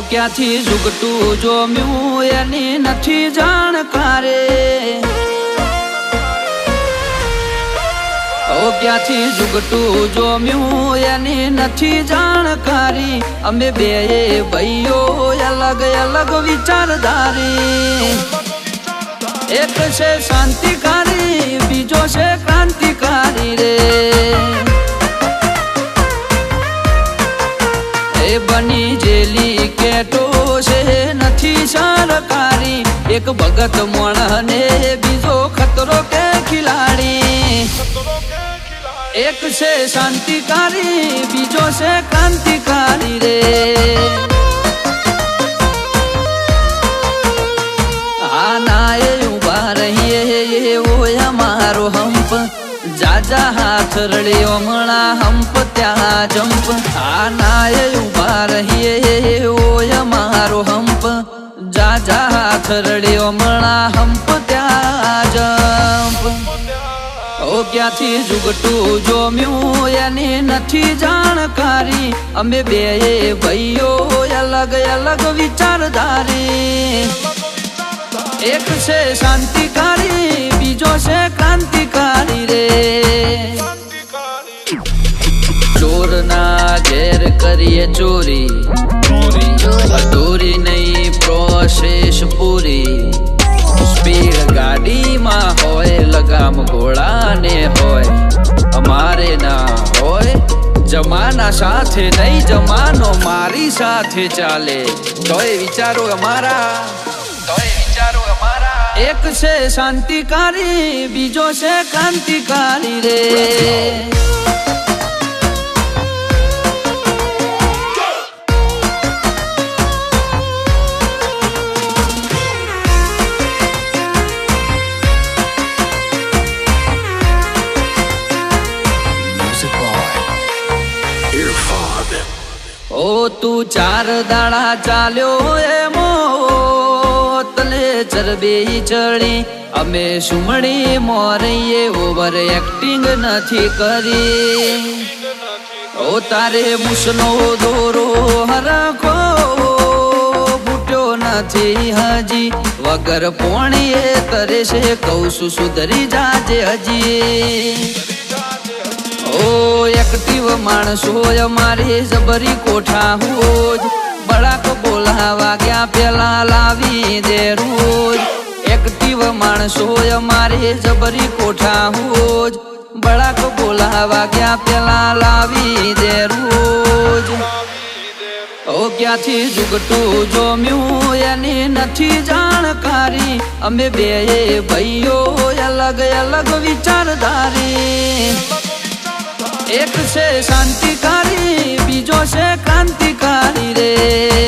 ક્યાંથી ઝુકટું જોમ્યું એની નથી જાણકારે ક્યાંથી ઝુકટું જોમ્યું એની નથી જાણકારી અમે બે ભાઈઓ અલગ અલગ વિચારધારી એક છે શાંતિકારી બીજો છે ક્રાંતિકારી રે એ બની જેલી કેટો છે નથી સરકારી એક ભગત મોણ ને બીજો ખતરો કે ખિલાડી એક છે શાંતિકારી બીજો છે ક્રાંતિકારી રે આના એ ઉભા રહીએ એવો અમારો હંપ જાજા હાથ રળ્યો હમણા હંપ ત્યાં જંપ આના એ ઉભા રહીએ એવો અમારો હંપ જાજા હાથ રળ્યો હમણા હંપ ત્યાં જંપ ક્યાંથી ઝુકટું જોમ્યું એની નથી જાણકારી અમે બે ભાઈઓ અલગ અલગ વિચારધારી એક છે શાંતિકારી બીજો છે ક્રાંતિકારી રે ચોરના ઘેર કરીએ ચોરી અધૂરી નહીં પ્રોસેસ પૂરી સ્પીડ ગાડીમાં હોય લગામ ઘોડાને હોય અમારે ના હોય જમાના સાથે નહીં જમાનો મારી સાથે ચાલે તોય વિચારો અમારા એક છે શાંતિકારી બીજો છે ક્રાંતિકારી રે તું ચાર દાડા ચાલ્યો એમો તલે ચરબી ચડી અમે સુમણી મોરઈએ ઓવર એક્ટિંગ નથી કરી તારે મુસનો દોરો હરખો ફૂટ્યો નથી હજી વગર પોણીએ તરે છે કહું છું સુધરી જાજે હજી એક્ટિવ માણસો અમારી જબરી કોઠા હોજ બળાક બોલાવા ગયા પેલા લાવી દે રોજ એક્ટિવ માણસો અમારી જબરી કોઠા હોજ બળાક બોલાવા ગયા પેલા લાવી દે રોજ ક્યાંથી ઝુકટું જોમ્યું એની નથી જાણકારી અમે બે ભાઈઓ અલગ અલગ વિચારધારી એક છે શાંતિકારી બીજો છે ક્રાંતિકારી રે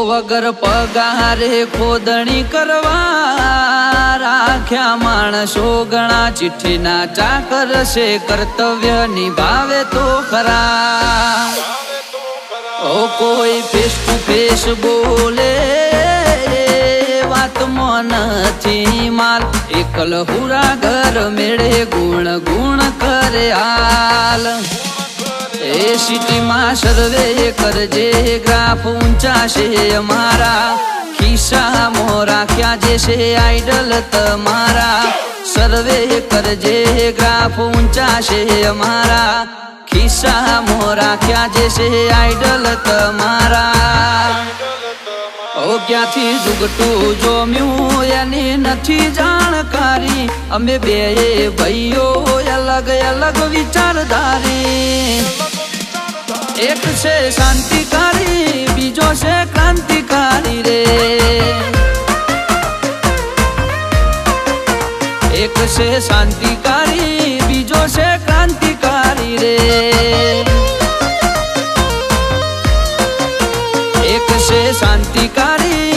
વગર પગારે ખોદણી કરવા રાખ્યા માણસો ઘણા ચિઠ્ઠીના ચાકર છે કર્તવ્ય નિભાવે તો ખરા કોઈ ફેસ ટુ ફેસ બોલે વાતમાં નથી માલ એકલ હુરા ઘર મેળે ગુણ ગુણ કરે હાલ એ સિટીમાં સર્વે કરજે ગ્રાફ ઊંચા છે અમારા ખિસ્સામાં રાખ્યા જે છે આઈડલ તમારા સર્વે કરજે ગ્રાફ ઊંચા છે અમારા ખિસ્સામાં રાખ્યા જે છે આઈડલ તમારા ક્યાંથી ઝુકટું જોમ્યું એની નથી જાણકારી અમે બે ભાઈઓ અલગ અલગ વિચારધારી એક છે શાંતિકારી બીજો છે ક્રાંતિકારી રે એક છે શાંતિકારી બીજો છે ક્રાંતિકારી રે એક છે શાંતિકારી